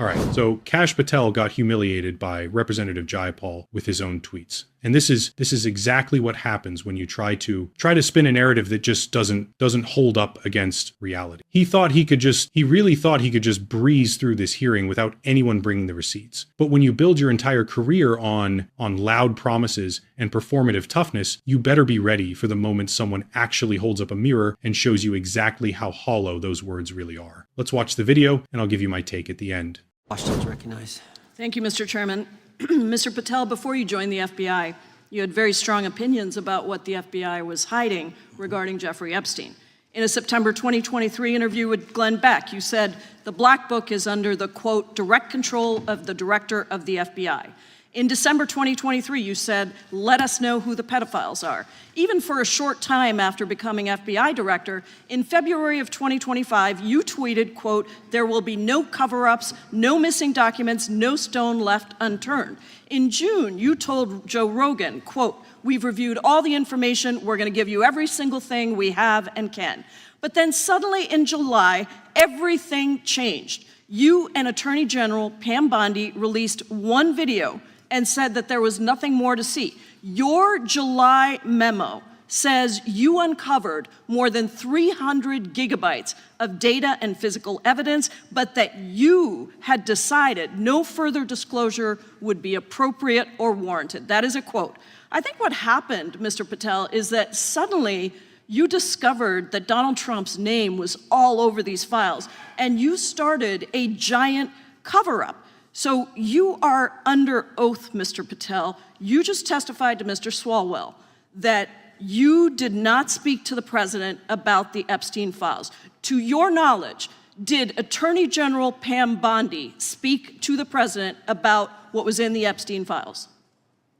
All right, so Kash Patel got humiliated by Representative Jayapal with his own tweets. And this is exactly what happens when you try to spin a narrative that just doesn't hold up against reality. He really thought he could just breeze through this hearing without anyone bringing the receipts. But when you build your entire career on loud promises and performative toughness, you better be ready for the moment someone actually holds up a mirror and shows you exactly how hollow those words really are. Let's watch the video and I'll give you my take at the end. Questions recognized. Thank you, Mr. Chairman. Mr. Patel, before you joined the FBI, you had very strong opinions about what the FBI was hiding regarding Jeffrey Epstein. In a September 2023 interview with Glenn Beck, you said the Black Book is under the, quote, direct control of the director of the FBI. In December 2023, you said, let us know who the pedophiles are. Even for a short time after becoming FBI director, in February of 2025, you tweeted, quote, there will be no cover-ups, no missing documents, no stone left unturned. In June, you told Joe Rogan, quote, we've reviewed all the information, we're gonna give you every single thing we have and can. But then suddenly in July, everything changed. You and Attorney General Pam Bondi released one video and said that there was nothing more to see. Your July memo says you uncovered more than 300 gigabytes of data and physical evidence, but that you had decided no further disclosure would be appropriate or warranted. That is a quote. I think what happened, Mr. Patel, is that suddenly you discovered that Donald Trump's name was all over these files, and you started a giant cover-up. So you are under oath, Mr. Patel. You just testified to Mr. Swalwell that you did not speak to the president about the Epstein files. To your knowledge, did Attorney General Pam Bondi speak to the president about what was in the Epstein files?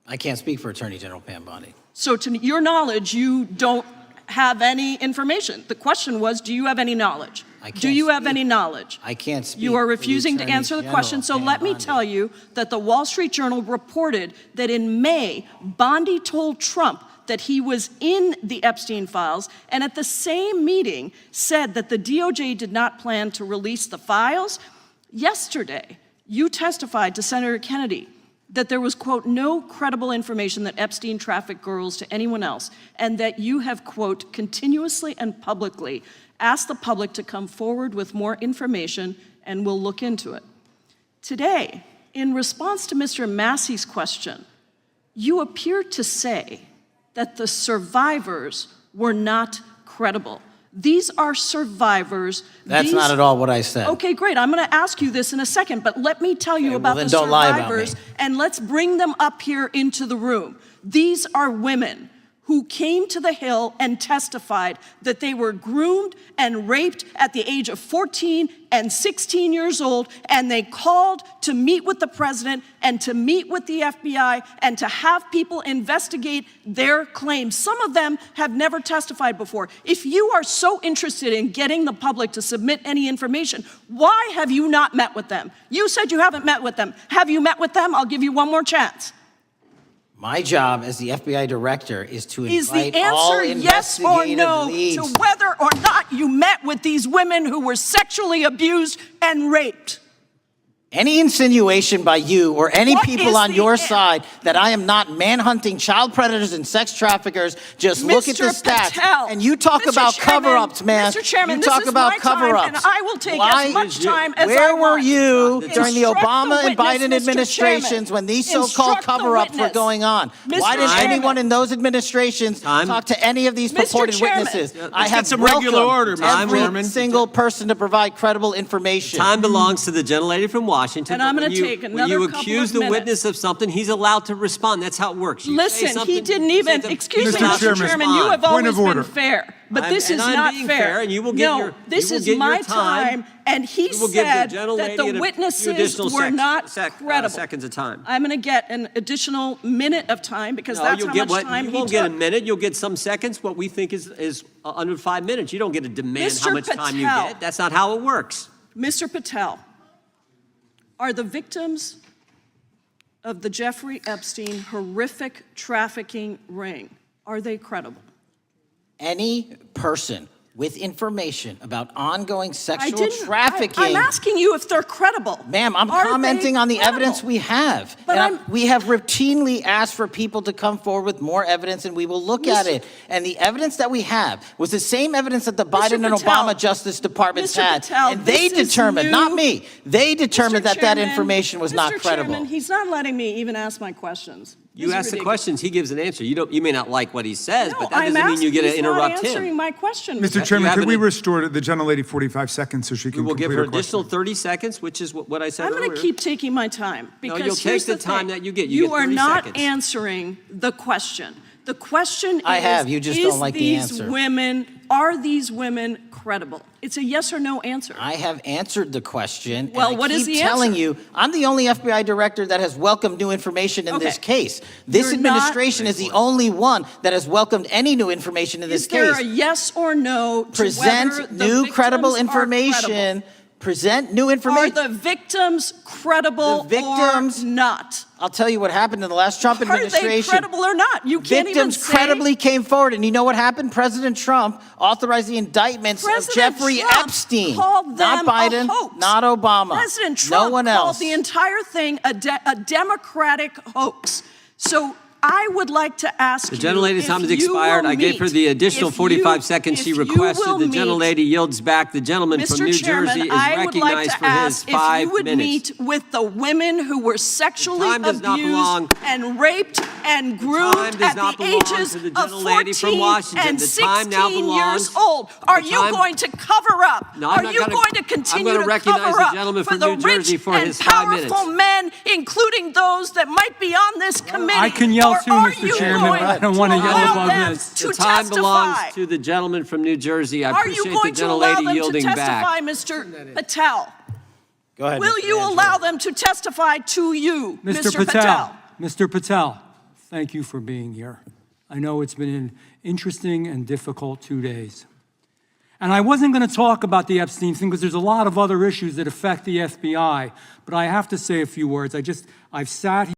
I can't speak for Attorney General Pam Bondi. So to your knowledge, you don't have any information. The question was, do you have any knowledge? Do you have any knowledge? I can't speak. You are refusing to answer the question, so let me tell you that the Wall Street Journal reported that in May, Bondi told Trump that he was in the Epstein files, and at the same meeting said that the DOJ did not plan to release the files. Yesterday, you testified to Senator Kennedy that there was, quote, no credible information that Epstein trafficked girls to anyone else, and that you have, quote, continuously and publicly asked the public to come forward with more information and we'll look into it. Today, in response to Mr. Massey's question, you appeared to say that the survivors were not credible. These are survivors. That's not at all what I said. Okay, great. I'm going to ask you this in a second, but let me tell you about the survivors, and let's bring them up here into the room. These are women who came to the Hill and testified that they were groomed and raped at the age of 14 and 16 years old, and they called to meet with the president and to meet with the FBI and to have people investigate their claims. Some of them have never testified before. If you are so interested in getting the public to submit any information, why have you not met with them? You said you haven't met with them. Have you met with them? I'll give you one more chance. My job as the FBI director is to invite Is the all answer yes or no leads to whether or not you met with these women who were sexually abused and raped? Any insinuation by you or any people on your side that I am not manhunting child predators and sex traffickers, just look at the stats. And you talk about cover-ups, man. Mr. Chairman, you talk about cover-ups. And I will take as much time as I Where want. were you during the Obama and Biden Mr. administrations when these so-called cover-ups were going on? Why didn't anyone in those administrations talk to any of these purported witnesses? I have some regular order, every single person to provide credible information. Time belongs to the gentlelady from Washington. And I'm going to take another couple of minutes. When you accuse the witness of something, he's allowed to respond. That's how it works. Listen, he didn't even, excuse me, Mr. Chairman, you have always been fair. But this is not fair. And you will get no, this is my time, and he said that the witnesses were not credible. Seconds of time. I'm going to get an additional minute of time because that's how much time he took. You won't get a minute. You'll get some seconds. What we think is under 5 minutes. You don't get to demand how much time you get. That's not how it works. Mr. Patel, are the victims of the Jeffrey Epstein horrific trafficking ring, are they credible? Any person with information about ongoing sexual trafficking. I'm asking you if they're credible. Ma'am, I'm commenting on the evidence we have. But we have routinely asked for people to come forward with more evidence, and we will look at it. And the evidence that we have was the same evidence that the Biden and Obama Justice Departments had. And they determined, not me, they determined that information was not credible. Chairman, he's not letting me even ask my questions. You ask the questions, he gives an answer. You may not like what he says, but that doesn't mean you get to interrupt him. He's not answering my question. Mr. Chairman, could we restore the gentlelady 45 seconds so she can complete her question? We will give her additional 30 seconds, which is what I said earlier. I'm going to keep taking my time. Because no, you'll take the time that you get. You are not answering the question. The question is, you just don't like the answer. Are these women credible? It's a yes or no answer. I have answered the question. Well, what is the answer? I'm telling you, I'm the only FBI director that has welcomed new information in this case. This administration is the only one that has welcomed any new information in this case. Is there a yes or no to present new credible information? Present new information. Are the victims credible or not? I'll tell you what happened in the last Trump administration. Are they credible or not? You can't even say. Victims credibly came forward, and you know what happened? President Trump authorized the indictments of Jeffrey Epstein. Called them not Biden, a hoax. not Obama. President Trump no one else. called the entire thing a Democratic hoax. So I would like to ask you. The gentlelady's time has expired. I gave her the additional 45 seconds she requested. The gentlelady yields back. The gentleman from New Jersey is recognized for his 5 minutes. If you would meet with the women who were sexually abused and raped and groomed at the ages of 14 and 16 years old. Are you going to cover up? Are you going to continue to cover up for the rich and powerful men, including those that might be on this committee? I can yell too, Mr. Chairman, but I don't want to yell above this. The time belongs to the gentleman from New Jersey. I appreciate the gentlelady yielding back. Are you going to allow them to testify, Mr. Patel? Go ahead. Will you allow them to testify to you, Mr. Patel? Mr. Patel, thank you for being here. I know it's been an interesting and difficult 2 days. And I wasn't going to talk about the Epstein thing because there's a lot of other issues that affect the FBI, but I have to say a few words. I've sat here.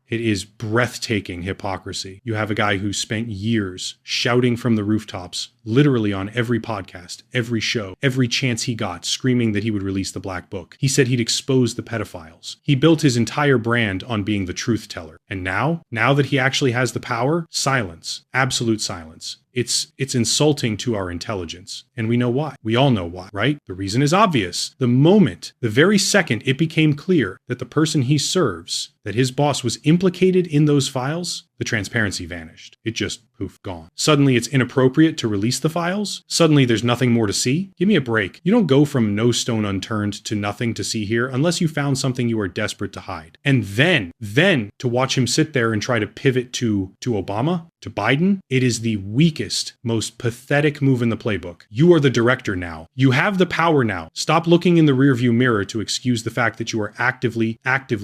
It is breathtaking hypocrisy. You have a guy who spent years shouting from the rooftops, literally on every podcast, every show, every chance he got, screaming that he would release the black book. He said he'd expose the pedophiles. He built his entire brand on being the truth teller. And now that he actually has the power, silence, absolute silence. It's insulting to our intelligence. And we know why. We all know why, right? The reason is obvious. The very second it became clear that the person he serves, that his boss was implicated in those files, the transparency vanished. It just poof, gone. Suddenly it's inappropriate to release the files. Suddenly there's nothing more to see. Give me a break. You don't go from no stone unturned to nothing to see here unless you found something you are desperate to hide. And then to watch him sit there and try to pivot to Obama, to Biden, it is the weakest, most pathetic move in the playbook. You are the director now. You have the power now. Stop looking in the rearview mirror to excuse the fact that you are actively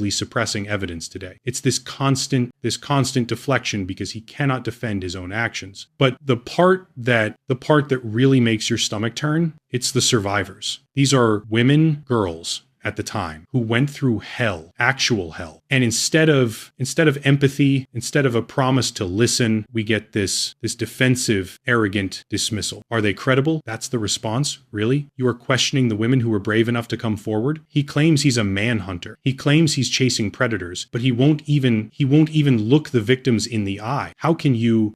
suppressing evidence today. It's this constant deflection because he cannot defend his own actions. But the part that really makes your stomach turn, it's the survivors. These are women, girls at the time who went through hell, actual hell. And instead of empathy, instead of a promise to listen, we get this defensive, arrogant dismissal. Are they credible? That's the response? Really? You are questioning the women who were brave enough to come forward? He claims he's a manhunter. He claims he's chasing predators, but he won't even look the victims in the eye. How can you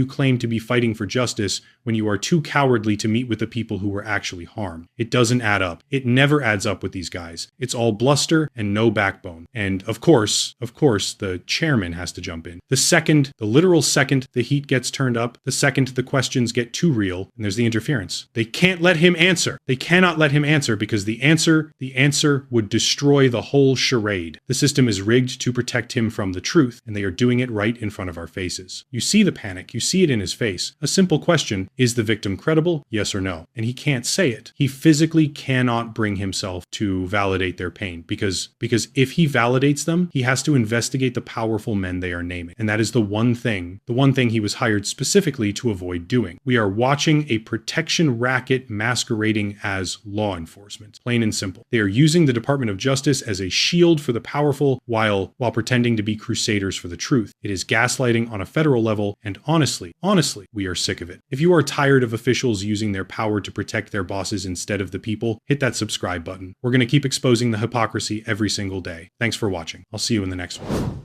claim to be fighting for justice when you are too cowardly to meet with the people who were actually harmed? It doesn't add up. It never adds up with these guys. It's all bluster and no backbone. And of course, the chairman has to jump in. The literal second the heat gets turned up, the second the questions get too real, and there's the interference. They can't let him answer. They cannot let him answer because the answer would destroy the whole charade. The system is rigged to protect him from the truth, and they are doing it right in front of our faces. You see the panic. You see it in his face. A simple question, is the victim credible? Yes or no? And he can't say it. He physically cannot bring himself to validate validate their pain, because if he validates them, he has to investigate the powerful men they are naming. And that is the one thing he was hired specifically to avoid doing. We are watching a protection racket masquerading as law enforcement, plain and simple. They are using the Department of Justice as a shield for the powerful while pretending to be crusaders for the truth. It is gaslighting on a federal level, and honestly, we are sick of it. If you are tired of officials using their power to protect their bosses instead of the people, hit that subscribe button. We're going to keep exposing the hypocrisy every single day. Thanks for watching. I'll see you in the next one.